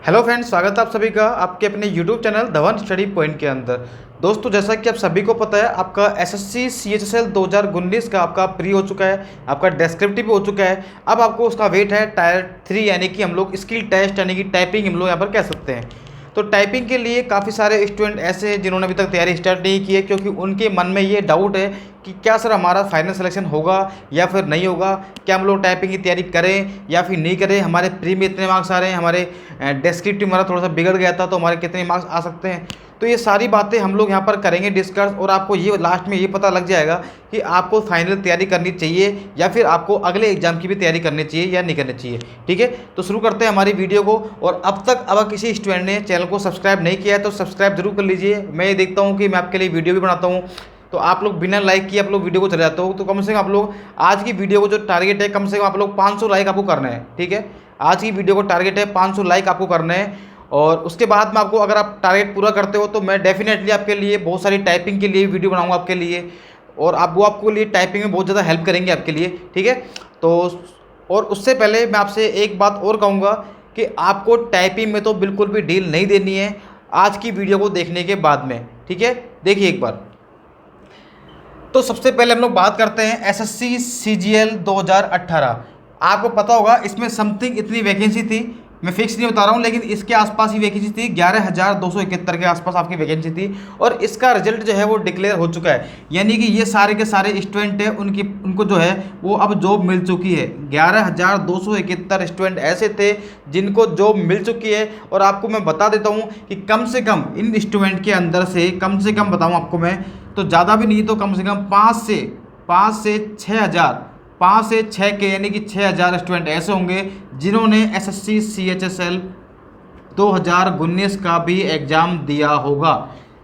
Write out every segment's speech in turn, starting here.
Hello friends, स्वागत है आप सभी का आपके अपने YouTube channel Dhawan study point के अंदर। दोस्तों, जैसा कि आप सभी को पता है, आपका एसएससी सीएचएसएल 2019 का आपका प्री हो चुका है, आपका डेस्क्रिप्टिव हो चुका है। अब आपको उसका वेट है टायर 3, यानी कि हम लोग स्किल टेस्ट यानी कि टाइपिंग हम लोग यहाँ पर कह सकते हैं। तो टाइपिंग के लिए काफ़ी सारे स्टूडेंट ऐसे हैं जिन्होंने अभी तक तैयारी स्टार्ट नहीं की है, क्योंकि उनके मन में ये डाउट है कि क्या सर हमारा फाइनल सिलेक्शन होगा या फिर नहीं होगा, क्या हम लोग टाइपिंग की तैयारी करें या फिर नहीं करें, हमारे प्री में इतने मार्क्स आ रहे हैं, हमारे डेस्क्रिप्टिव हमारा थोड़ा सा बिगड़ गया था तो हमारे कितने मार्क्स आ सकते हैं। तो ये सारी बातें हम लोग यहाँ पर करेंगे डिस्कस, और आपको ये लास्ट में ये पता लग जाएगा कि आपको फाइनल तैयारी करनी चाहिए या फिर आपको अगले एग्जाम की भी तैयारी करनी चाहिए या नहीं करनी चाहिए। ठीक है, तो शुरू करते हैं हमारी वीडियो को। और अब तक अगर किसी स्टूडेंट ने चैनल को सब्सक्राइब नहीं किया है तो सब्सक्राइब जरूर कर लीजिए। मैं ये देखता हूँ कि मैं आपके लिए वीडियो भी बनाता हूँ, तो आप लोग बिना लाइक किए आप लोग वीडियो को चले जाते हो, तो कम से कम आप लोग आज की वीडियो को जो टारगेट है, कम से कम आप लोग 500 लाइक आपको करना है। ठीक है, आज की वीडियो को टारगेट है 500 लाइक आपको करना है। और उसके बाद में आपको, अगर आप टारगेट पूरा करते हो तो मैं डेफिनेटली आपके लिए बहुत सारी टाइपिंग के लिए वीडियो बनाऊंगा आपके लिए, और आप वो आपको लिए टाइपिंग में बहुत ज़्यादा हेल्प करेंगे आपके लिए। ठीक है, तो और उससे पहले मैं आपसे एक बात और कहूँगा कि आपको टाइपिंग में तो बिल्कुल भी डील नहीं देनी है आज की वीडियो को देखने के बाद में। ठीक है, देखिए एक बार। तो सबसे पहले हम लोग बात करते हैं एसएससी सीजीएल 2018। आपको पता होगा इसमें समथिंग इतनी वैकेंसी थी, मैं फिक्स नहीं बता रहा हूँ, लेकिन इसके आसपास ही वैकेंसी थी, 11,271 के आसपास आपकी वैकेंसी थी। और इसका रिजल्ट जो है वो डिक्लेयर हो चुका है, यानी कि ये सारे के सारे स्टूडेंट हैं उनको जो है वो अब जॉब मिल चुकी है। 11,271 स्टूडेंट ऐसे थे जिनको जॉब मिल चुकी है। और आपको मैं बता देता हूँ कि कम से कम इन स्टूडेंट के अंदर से, कम से कम बताऊँ आपको मैं, तो ज़्यादा भी नहीं तो कम से कम 5 से 6 हज़ार, 5 से 6 के यानी कि 6,000 स्टूडेंट ऐसे होंगे जिन्होंने एसएससी सीएचएसएल 2019 का भी एग्ज़ाम दिया होगा।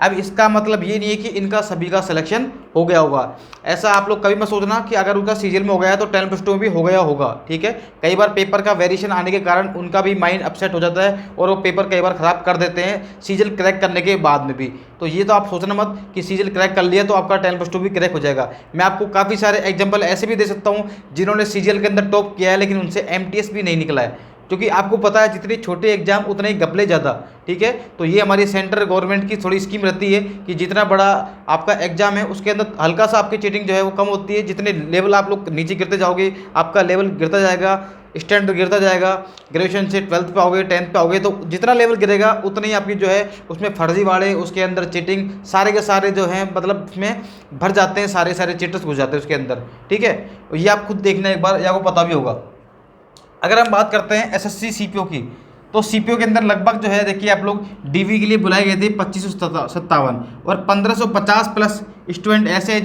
अब इसका मतलब ये नहीं है कि इनका सभी का सिलेक्शन हो गया होगा। ऐसा आप लोग कभी मत सोचना कि अगर उनका सीजीएल में हो गया है तो 10+2 में भी हो गया होगा। ठीक है, कई बार पेपर का वेरिएशन आने के कारण उनका भी माइंड अपसेट हो जाता है और वो पेपर कई बार ख़राब कर देते हैं सीजीएल क्रैक करने के बाद में भी। तो ये तो आप सोचना मत कि सीजीएल क्रैक कर लिया तो आपका 10+2 भी क्रैक हो जाएगा। मैं आपको काफ़ी सारे एग्जाम्पल ऐसे भी दे सकता हूँ जिन्होंने सीजीएल के अंदर टॉप किया है लेकिन उनसे एमटीएस भी नहीं निकला है, क्योंकि आपको पता है जितने छोटे एग्जाम उतने ही घपले ज़्यादा। ठीक है, तो ये हमारी सेंट्रल गवर्नमेंट की थोड़ी स्कीम रहती है कि जितना बड़ा आपका एग्जाम है उसके अंदर हल्का सा आपकी चीटिंग जो है वो कम होती है। जितने लेवल आप लोग नीचे गिरते जाओगे आपका लेवल गिरता जाएगा, स्टैंडर्ड गिरता जाएगा। ग्रेजुएशन से 12th पे आओगे, 10th पे आओगे, तो जितना लेवल गिरेगा उतनी ही आपकी जो है उसमें फर्जीवाड़े, उसके अंदर चीटिंग, सारे के सारे जो हैं मतलब उसमें भर जाते हैं, सारे सारे चीटर्स घुस जाते हैं उसके अंदर। ठीक है, ये आप खुद देखना एक बार, या आपको पता भी होगा। अगर हम बात करते हैं एसएससी सीपीओ की, तो सीपीओ के अंदर लगभग जो है, देखिए आप लोग डीवी के लिए बुलाए गए थे 2557 और 1550 प्लस स्टूडेंट ऐसे हैं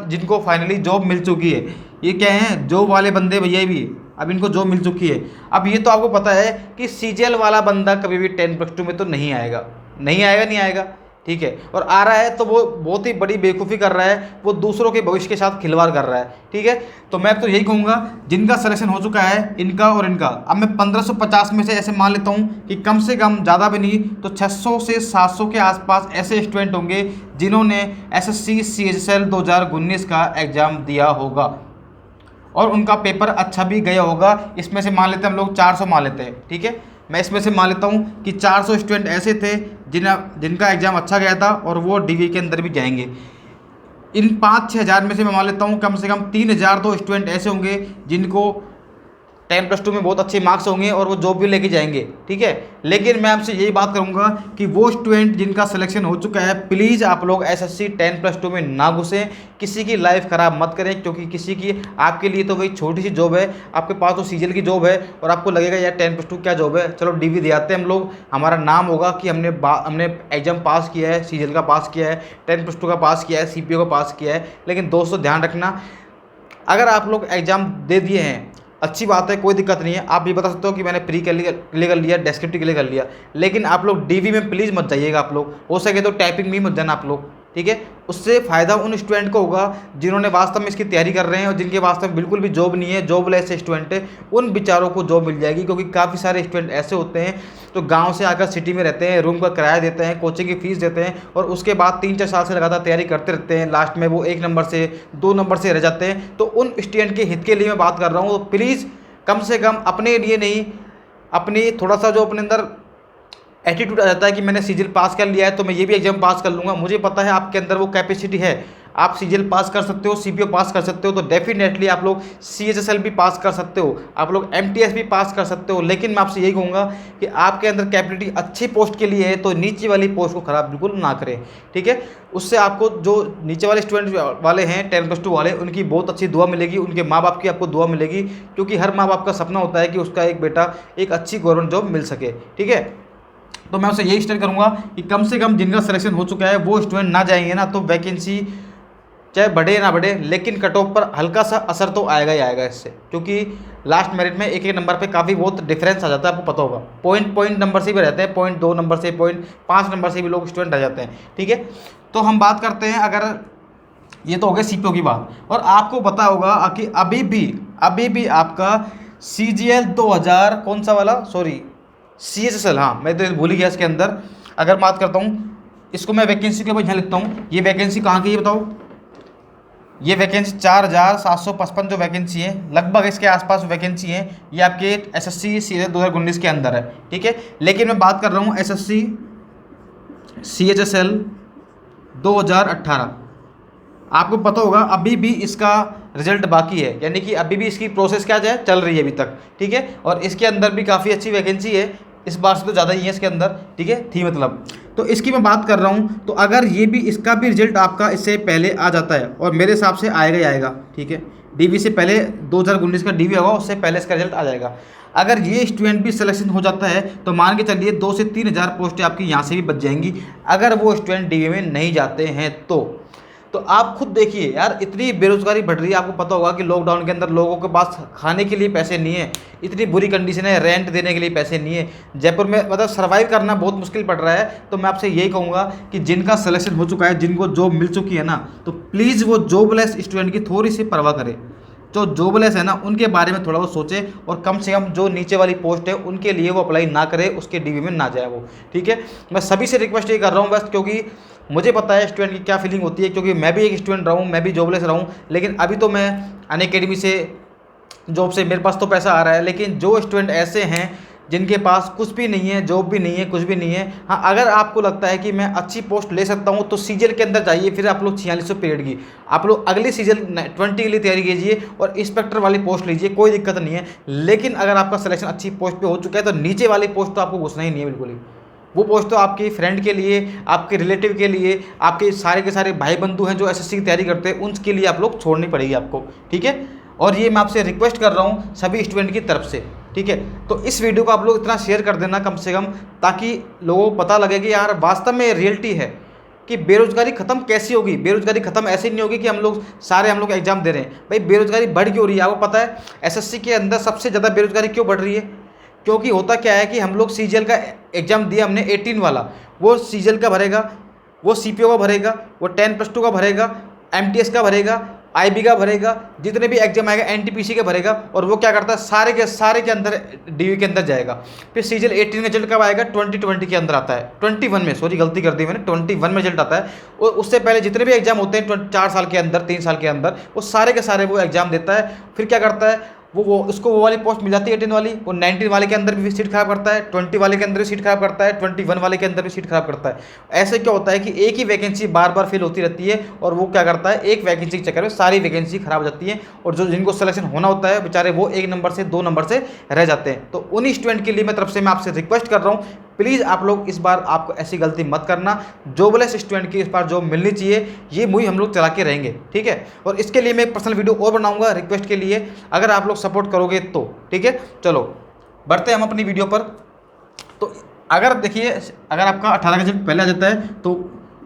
जिनको फाइनली जॉब मिल चुकी है। ये क्या है, जॉब वाले बंदे भैया भी, अब इनको जॉब मिल चुकी है। अब ये तो आपको पता है कि सीजीएल वाला बंदा कभी भी 10+2 में तो नहीं आएगा, नहीं आएगा, नहीं आएगा। ठीक है, और आ रहा है तो वो बहुत ही बड़ी बेवकूफ़ी कर रहा है, वो दूसरों के भविष्य के साथ खिलवाड़ कर रहा है। ठीक है, तो मैं तो यही कहूँगा जिनका सिलेक्शन हो चुका है इनका और इनका, अब मैं 1550 में से ऐसे मान लेता हूँ कि कम से कम, ज़्यादा भी नहीं तो 600 से 700 के आसपास ऐसे स्टूडेंट होंगे जिन्होंने एसएससी सीएचएसएल 2019 का एग्ज़ाम दिया होगा और उनका पेपर अच्छा भी गया होगा। इसमें से मान लेते हैं हम लोग 400 मान लेते हैं। ठीक है, मैं इसमें से मान लेता हूँ कि 400 स्टूडेंट ऐसे थे जिनका एग्ज़ाम अच्छा गया था और वो डीवी के अंदर भी जाएंगे। इन 5-6 हज़ार में से मैं मान लेता हूँ कम से कम 3,000 तो स्टूडेंट ऐसे होंगे जिनको 10+2 में बहुत अच्छे मार्क्स होंगे और वो जॉब भी लेके जाएंगे। ठीक है, लेकिन मैं आपसे यही बात करूंगा कि वो स्टूडेंट जिनका सिलेक्शन हो चुका है, प्लीज़ आप लोग एसएससी 10+2 में ना घुसें, किसी की लाइफ ख़राब मत करें, क्योंकि किसी की, आपके लिए तो वही छोटी सी जॉब है, आपके पास तो सीजीएल की जॉब है और आपको लगेगा यार 10+2 क्या जॉब है, चलो डीवी दे आते हैं हम लोग, हमारा नाम होगा कि हमने एग्जाम पास किया है, सीजीएल का पास किया है, 10+2 का पास किया है, सीपीओ का पास किया है। लेकिन दोस्तों ध्यान रखना, अगर आप लोग एग्ज़ाम दे दिए हैं अच्छी बात है, कोई दिक्कत नहीं है, आप भी बता सकते हो कि मैंने प्री क्लियर कर लिया, डेस्क्रिप्टिव क्लियर कर लिया, लेकिन आप लोग डीवी में प्लीज़ मत जाइएगा। आप लोग हो सके तो टाइपिंग में मत जाना आप लोग। ठीक है, उससे फ़ायदा उन स्टूडेंट को होगा जिन्होंने वास्तव में इसकी तैयारी कर रहे हैं और जिनके वास्तव में बिल्कुल भी जॉब नहीं है, जॉबलेस स्टूडेंट है, उन बेचारों को जॉब मिल जाएगी। क्योंकि काफ़ी सारे स्टूडेंट ऐसे होते हैं तो गांव से आकर सिटी में रहते हैं, रूम का किराया देते हैं, कोचिंग की फीस देते हैं और उसके बाद 3-4 साल से लगातार तैयारी करते रहते हैं, लास्ट में वो 1 नंबर से 2 नंबर से रह जाते हैं। तो उन स्टूडेंट के हित के लिए मैं बात कर रहा हूँ। तो प्लीज़ कम से कम अपने लिए नहीं, अपनी थोड़ा सा जो अपने अंदर एटीट्यूड आ जाता है कि मैंने सीजीएल पास कर लिया है तो मैं ये भी एग्जाम पास कर लूँगा। मुझे पता है आपके अंदर वो कैपेसिटी है, आप सीजीएल पास कर सकते हो, सीपीओ पास कर सकते हो, तो डेफिनेटली आप लोग सीएचएसएल भी पास कर सकते हो, आप लोग एमटीएस भी पास कर सकते हो। लेकिन मैं आपसे यही कहूँगा कि आपके अंदर कैपेबिलिटी अच्छी पोस्ट के लिए है तो नीचे वाली पोस्ट को ख़राब बिल्कुल ना करें, ठीक है। उससे आपको जो नीचे वाले स्टूडेंट वाले हैं 10+2 वाले, उनकी बहुत अच्छी दुआ मिलेगी, उनके माँ बाप की आपको दुआ मिलेगी, क्योंकि हर माँ बाप का सपना होता है कि उसका एक बेटा एक अच्छी गवर्नमेंट जॉब मिल सके, ठीक है। तो मैं उससे यही स्टेट करूँगा कि कम से कम जिनका सिलेक्शन हो चुका है वो स्टूडेंट ना जाएंगे ना, तो वैकेंसी चाहे बढ़े ना बढ़े लेकिन कट ऑफ पर हल्का सा असर तो आएगा ही आएगा इससे, क्योंकि लास्ट मेरिट में एक एक नंबर पे काफ़ी बहुत डिफरेंस आ जाता है, आपको पता होगा। पॉइंट नंबर से भी रहते हैं, 0.2 नंबर से 0.5 नंबर से भी लोग स्टूडेंट रह जाते हैं, ठीक है। तो हम बात करते हैं, अगर ये तो हो गया सीपीओ की बात, और आपको पता होगा कि अभी भी आपका सीजीएल 2000 कौन सा वाला, सॉरी सीएचएसएल, हाँ मैं तो भूल ही गया। इसके अंदर अगर बात करता हूँ, इसको मैं वैकेंसी के ऊपर यहाँ लिखता हूँ, ये वैकेंसी कहाँ की है बताओ, ये वैकेंसी 4755 जो वैकेंसी है लगभग इसके आसपास वैकेंसी है, ये आपके एसएससी सीएचएसएल 2019 के अंदर है, ठीक है। लेकिन मैं बात कर रहा हूँ एसएससी सीएचएसएल 2018, आपको पता होगा अभी भी इसका रिजल्ट बाकी है, यानी कि अभी भी इसकी प्रोसेस क्या है चल रही है अभी तक, ठीक है। और इसके अंदर भी काफ़ी अच्छी वैकेंसी है, इस बार से तो ज़्यादा ही है इसके अंदर, ठीक है, थी मतलब। तो इसकी मैं बात कर रहा हूँ, तो अगर ये भी इसका भी रिजल्ट आपका इससे पहले आ जाता है, और मेरे हिसाब से आएगा ही आएगा, ठीक है, डीवी से पहले 2019 का डीवी होगा, उससे पहले इसका रिजल्ट आ जाएगा। अगर ये स्टूडेंट भी सिलेक्शन हो जाता है तो मान के चलिए 2 से 3 हज़ार पोस्टें आपकी यहाँ से भी बच जाएंगी, अगर वो स्टूडेंट डीवी में नहीं जाते हैं तो आप खुद देखिए यार, इतनी बेरोजगारी बढ़ रही है। आपको पता होगा कि लॉकडाउन के अंदर लोगों के पास खाने के लिए पैसे नहीं है, इतनी बुरी कंडीशन है, रेंट देने के लिए पैसे नहीं है, जयपुर में मतलब सर्वाइव करना बहुत मुश्किल पड़ रहा है। तो मैं आपसे यही कहूँगा कि जिनका सिलेक्शन हो चुका है, जिनको जॉब मिल चुकी है ना, तो प्लीज़ वो जॉबलेस स्टूडेंट की थोड़ी सी परवाह करें, जो जॉबलेस है ना उनके बारे में थोड़ा वो सोचे, और कम से कम जो नीचे वाली पोस्ट है उनके लिए वो अप्लाई ना करे, उसके डीवी में ना जाए वो, ठीक है। मैं सभी से रिक्वेस्ट ये कर रहा हूँ बस, क्योंकि मुझे पता है स्टूडेंट की क्या फीलिंग होती है, क्योंकि मैं भी एक स्टूडेंट रहा हूँ, मैं भी जॉबलेस रहा हूँ। लेकिन अभी तो मैं अनअकैडमी से जॉब से मेरे पास तो पैसा आ रहा है, लेकिन जो स्टूडेंट ऐसे हैं जिनके पास कुछ भी नहीं है, जॉब भी नहीं है, कुछ भी नहीं है, हाँ अगर आपको लगता है कि मैं अच्छी पोस्ट ले सकता हूँ तो सीजीएल के अंदर जाइए, फिर आप लोग 4600 पीरियड की आप लोग अगली सीजीएल 20 के लिए तैयारी कीजिए और इंस्पेक्टर वाली पोस्ट लीजिए, कोई दिक्कत नहीं है। लेकिन अगर आपका सिलेक्शन अच्छी पोस्ट पे हो चुका है तो नीचे वाली पोस्ट तो आपको घुसना ही नहीं है बिल्कुल ही। वो पोस्ट तो आपके फ्रेंड के लिए, आपके रिलेटिव के लिए, आपके सारे के सारे भाई बंधु हैं जो एसएससी की तैयारी करते हैं, उनके लिए आप लोग छोड़नी पड़ेगी आपको, ठीक है। और ये मैं आपसे रिक्वेस्ट कर रहा हूँ सभी स्टूडेंट की तरफ से, ठीक है। तो इस वीडियो को आप लोग इतना शेयर कर देना कम से कम, ताकि लोगों को पता लगे कि यार वास्तव में रियलिटी है कि बेरोजगारी खत्म कैसी होगी। बेरोजगारी खत्म ऐसे नहीं होगी कि हम लोग एग्जाम दे रहे हैं, भाई बेरोजगारी बढ़ क्यों रही है। आपको पता है एसएससी के अंदर सबसे ज़्यादा बेरोजगारी क्यों बढ़ रही है, क्योंकि होता क्या है कि हम लोग सीजीएल का एग्ज़ाम दिया हमने 18 वाला, वो सीजीएल का भरेगा, वो सीपीओ का भरेगा, वो 10+2 का भरेगा, एमटीएस का भरेगा, आईबी का भरेगा, जितने भी एग्जाम आएगा एनटीपीसी का भरेगा, और वो क्या करता है सारे के अंदर डीवी के अंदर जाएगा। फिर सीजीएल 18 का रिजल्ट कब आएगा, 2020 के अंदर आता है, 21 में, सॉरी गलती कर दी मैंने, 21 में रिजल्ट आता है। और उससे पहले जितने भी एग्जाम होते हैं 4 साल के अंदर, 3 साल के अंदर, वो सारे के सारे वो एग्जाम देता है। फिर क्या करता है वो उसको वो वाली पोस्ट मिल जाती है 18 वाली, वो 19 वाले के अंदर भी सीट खराब करता है, 20 वाले के अंदर भी सीट खराब करता है, 21 वाले के अंदर भी सीट खराब करता है। ऐसे क्या होता है कि एक ही वैकेंसी बार बार फिल होती रहती है, और वो क्या करता है एक वैकेंसी के चक्कर में सारी वैकेंसी खराब हो जाती है, और जो जिनको सिलेक्शन होना होता है बेचारे वो 1 नंबर से 2 नंबर से रह जाते हैं। तो उन्हीं स्टूडेंट के लिए मैं तरफ से मैं आपसे रिक्वेस्ट कर रहा हूँ, प्लीज़ आप लोग इस बार आपको ऐसी गलती मत करना। जॉबलेस स्टूडेंट की इस बार जॉब मिलनी चाहिए, ये मुहिम हम लोग चला के रहेंगे, ठीक है। और इसके लिए मैं पर्सनल वीडियो और बनाऊंगा रिक्वेस्ट के लिए, अगर आप लोग सपोर्ट करोगे तो, ठीक है। चलो बढ़ते हैं हम अपनी वीडियो पर। तो अगर देखिए, अगर आपका 18 का रिजल्ट पहले आ जाता है तो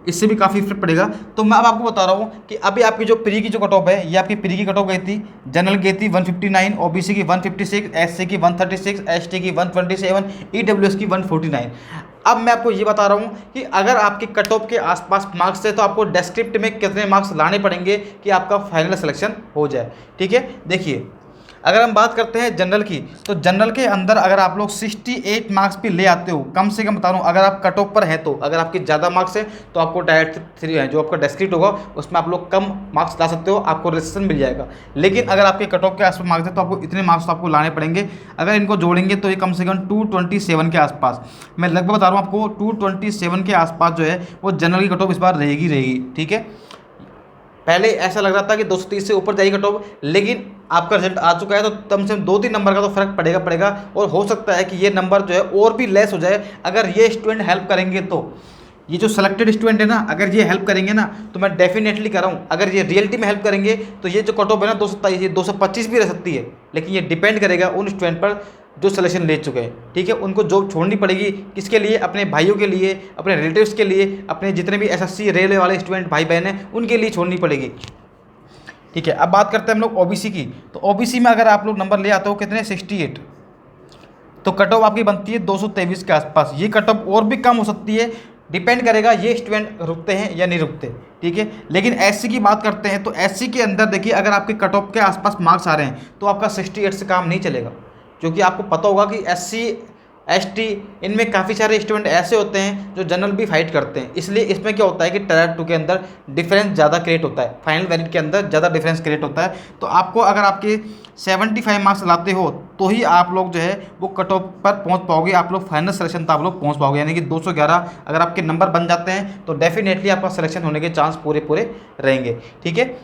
इससे भी काफ़ी इफेक्ट पड़ेगा। तो मैं अब आपको बता रहा हूँ कि अभी आपकी जो प्री की जो कट ऑफ है, ये आपकी प्री की कट ऑफ गई थी, जनरल गई थी 159, ओबीसी की 156, एससी की 136, एसटी की 127, ईडब्ल्यूएस की 149। अब मैं आपको ये बता रहा हूँ कि अगर आपके कट ऑफ के आसपास मार्क्स है तो आपको डिस्क्रिप्ट में कितने मार्क्स लाने पड़ेंगे कि आपका फाइनल सिलेक्शन हो जाए, ठीक है। देखिए अगर हम बात करते हैं जनरल की, तो जनरल के अंदर अगर आप लोग 68 मार्क्स भी ले आते हो, कम से कम बता रहा हूँ, अगर आप कट ऑफ पर है तो, अगर आपके ज़्यादा मार्क्स है तो आपको टायर 3 है जो आपका डिस्क्रीट होगा उसमें आप लोग कम मार्क्स ला सकते हो, आपको रजिस्ट्रेशन मिल जाएगा। लेकिन अगर आपके कट ऑफ के आसपास मार्क्स है तो आपको इतने मार्क्स तो आपको लाने पड़ेंगे। अगर इनको जोड़ेंगे तो ये कम से कम 227 के आसपास, मैं लगभग बता रहा हूँ आपको 227 के आसपास जो है वो जनरल की कट ऑफ इस बार रहेगी। ठीक है, पहले ऐसा लग रहा था कि 230 से ऊपर जाएगी कट ऑफ, लेकिन आपका रिजल्ट आ चुका है तो कम से कम 2-3 नंबर का तो फर्क पड़ेगा। और हो सकता है कि ये नंबर जो है और भी लेस हो जाए अगर ये स्टूडेंट हेल्प करेंगे तो। ये जो सेलेक्टेड स्टूडेंट है ना, अगर ये हेल्प करेंगे ना तो मैं डेफिनेटली कर रहा हूँ, अगर ये रियलिटी में हेल्प करेंगे तो ये जो कट ऑफ है ना 227, ये 225 भी रह सकती है। लेकिन ये डिपेंड करेगा उन स्टूडेंट पर जो सिलेक्शन ले चुके हैं। ठीक है, उनको जॉब छोड़नी पड़ेगी, किसके लिए? अपने भाइयों के लिए, अपने रिलेटिव्स के लिए, अपने जितने भी एसएससी रेलवे वाले स्टूडेंट भाई बहन हैं उनके लिए छोड़नी पड़ेगी। ठीक है, अब बात करते हैं हम लोग ओबीसी की। तो ओबीसी में अगर आप लोग नंबर ले आते हो कितने, 68, तो कट ऑफ आपकी बनती है 223 के आसपास। ये कट ऑफ और भी कम हो सकती है, डिपेंड करेगा ये स्टूडेंट रुकते हैं या नहीं रुकते। ठीक है, लेकिन एससी की बात करते हैं तो एससी के अंदर देखिए, अगर आपके कट ऑफ के आसपास मार्क्स आ रहे हैं तो आपका 68 से काम नहीं चलेगा, क्योंकि आपको पता होगा कि एससी एसटी इनमें काफ़ी सारे स्टूडेंट ऐसे होते हैं जो जनरल भी फाइट करते हैं। इसलिए इसमें क्या होता है कि टायर 2 के अंदर डिफरेंस ज़्यादा क्रिएट होता है, फाइनल वैलिड के अंदर ज़्यादा डिफरेंस क्रिएट होता है। तो आपको अगर आपके 75 मार्क्स लाते हो तो ही आप लोग जो है वो कट ऑफ पर पहुंच पाओगे, आप लोग फाइनल सिलेक्शन तक आप लोग पहुंच पाओगे। यानी कि 211 अगर आपके नंबर बन जाते हैं तो डेफिनेटली आपका सिलेक्शन होने के चांस पूरे रहेंगे। ठीक है,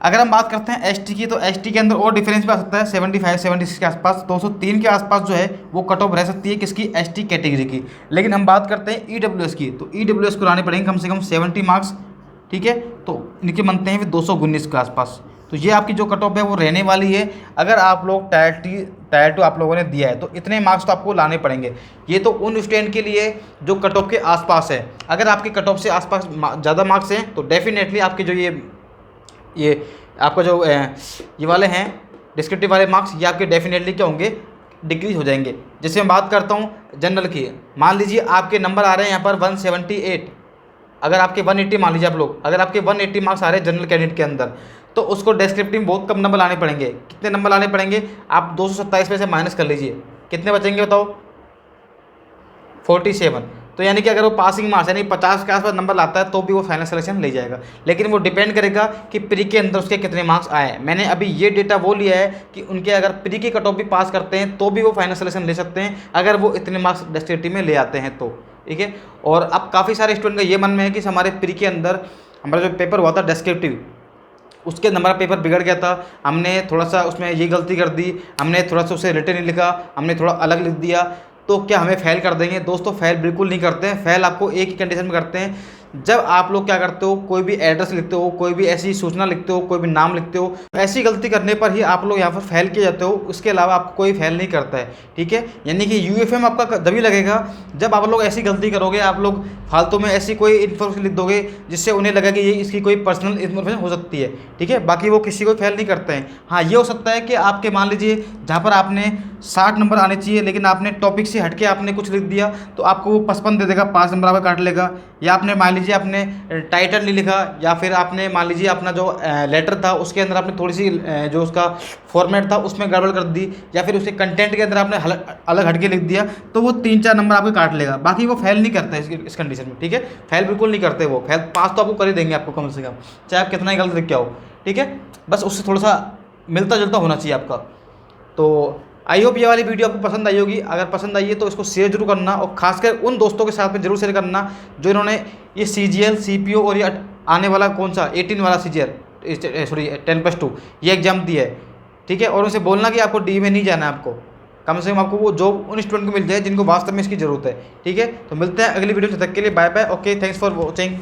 अगर हम बात करते हैं एसटी की, तो एसटी के अंदर और डिफरेंस भी आ सकता है 75-76 के आसपास, 203 के आसपास जो है वो कट ऑफ रह सकती है किसकी, एसटी कैटेगरी की। लेकिन हम बात करते हैं ईडब्ल्यूएस की, तो ईडब्ल्यूएस को लाने पड़ेंगे कम से कम 70 मार्क्स। ठीक है, तो इनके बनते हैं फिर 219 के आसपास। तो ये आपकी जो कट ऑफ है वो रहने वाली है। अगर आप लोग टायर 2 आप लोगों ने दिया है तो इतने मार्क्स तो आपको लाने पड़ेंगे। ये तो उन स्टूडेंट के लिए जो कट ऑफ के आसपास है। अगर आपके कट ऑफ से आसपास ज़्यादा मार्क्स हैं तो डेफिनेटली आपके जो ये आपका जो ये वाले हैं डिस्क्रिप्टिव वाले मार्क्स, ये आपके डेफिनेटली क्या होंगे, डिक्रीज हो जाएंगे। जैसे मैं बात करता हूँ जनरल की, मान लीजिए आपके नंबर आ रहे हैं यहाँ पर 178, अगर आपके 180 मान लीजिए आप लोग, अगर आपके 180 मार्क्स आ रहे हैं जनरल कैंडिडेट के अंदर, तो उसको डिस्क्रिप्टिव में बहुत कम नंबर लाने पड़ेंगे। कितने नंबर लाने पड़ेंगे? आप 227 में से माइनस कर लीजिए, कितने बचेंगे बताओ, 47। तो यानी कि अगर वो पासिंग मार्क्स यानी 50 के आसपास नंबर लाता है तो भी वो फाइनल सिलेक्शन ले जाएगा। लेकिन वो डिपेंड करेगा कि प्री के अंदर उसके कितने मार्क्स आए। मैंने अभी ये डेटा वो लिया है कि उनके अगर प्री की कट ऑफ भी पास करते हैं तो भी वो फाइनल सिलेक्शन ले सकते हैं, अगर वो इतने मार्क्स डेस्टिनेटिव में ले आते हैं तो। ठीक है, और अब काफ़ी सारे स्टूडेंट का ये मन में है कि हमारे प्री के अंदर हमारा जो पेपर हुआ था डेस्क्रिप्टिव, उसके नंबर पेपर बिगड़ गया था, हमने थोड़ा सा उसमें ये गलती कर दी, हमने थोड़ा सा उसे रिटर्न नहीं लिखा, हमने थोड़ा अलग लिख दिया, तो क्या हमें फेल कर देंगे? दोस्तों फेल बिल्कुल नहीं करते हैं। फेल आपको एक ही कंडीशन में करते हैं, जब आप लोग क्या करते हो, कोई भी एड्रेस लिखते हो, कोई भी ऐसी सूचना लिखते हो, कोई भी नाम लिखते हो, ऐसी गलती करने पर ही आप लोग यहाँ पर फेल किए जाते हो। उसके अलावा आपको कोई फेल नहीं करता है। ठीक है, यानी कि यूएफएम आपका तभी लगेगा जब आप लोग ऐसी गलती करोगे, आप लोग फालतू में ऐसी कोई इन्फॉर्मेशन लिख दोगे जिससे उन्हें लगा कि ये इसकी कोई पर्सनल इन्फॉर्मेशन हो सकती है। ठीक है, बाकी वो किसी को फेल नहीं करते हैं। हाँ, ये हो सकता है कि आपके मान लीजिए जहाँ पर आपने 60 नंबर आने चाहिए लेकिन आपने टॉपिक से हटके आपने कुछ लिख दिया तो आपको वो 55 दे देगा, 5 नंबर आपका काट लेगा। या आपने मान लीजिए आपने टाइटल नहीं लिखा, या फिर आपने मान लीजिए अपना जो लेटर था उसके अंदर आपने थोड़ी सी जो उसका फॉर्मेट था उसमें गड़बड़ कर दी, या फिर उसके कंटेंट के अंदर आपने अलग हटके लिख दिया, तो वो 3-4 नंबर आपको काट लेगा। बाकी वो फेल नहीं करता है इस कंडीशन में। ठीक है, फेल बिल्कुल नहीं करते वो, फेल पास तो आपको कर ही देंगे आपको कम से कम, चाहे आप कितना ही गलत लिख के आओ। ठीक है, बस उससे थोड़ा सा मिलता जुलता होना चाहिए आपका। तो आई होप ये वाली वीडियो आपको पसंद आई होगी। अगर पसंद आई है तो इसको शेयर जरूर करना, और खासकर उन दोस्तों के साथ में जरूर शेयर करना जो इन्होंने ये CGL CPO और ये आने वाला कौन सा 18 वाला CGL 10+2 ये एग्जाम दिया है। ठीक है, और उनसे बोलना कि आपको डी में नहीं जाना है, आपको कम से कम आपको वो जॉब उन स्टूडेंट को मिल जाए जिनको वास्तव में इसकी ज़रूरत है। ठीक है, तो मिलते हैं अगली वीडियो में, तब तक के लिए bye bye. Okay, thanks for watching.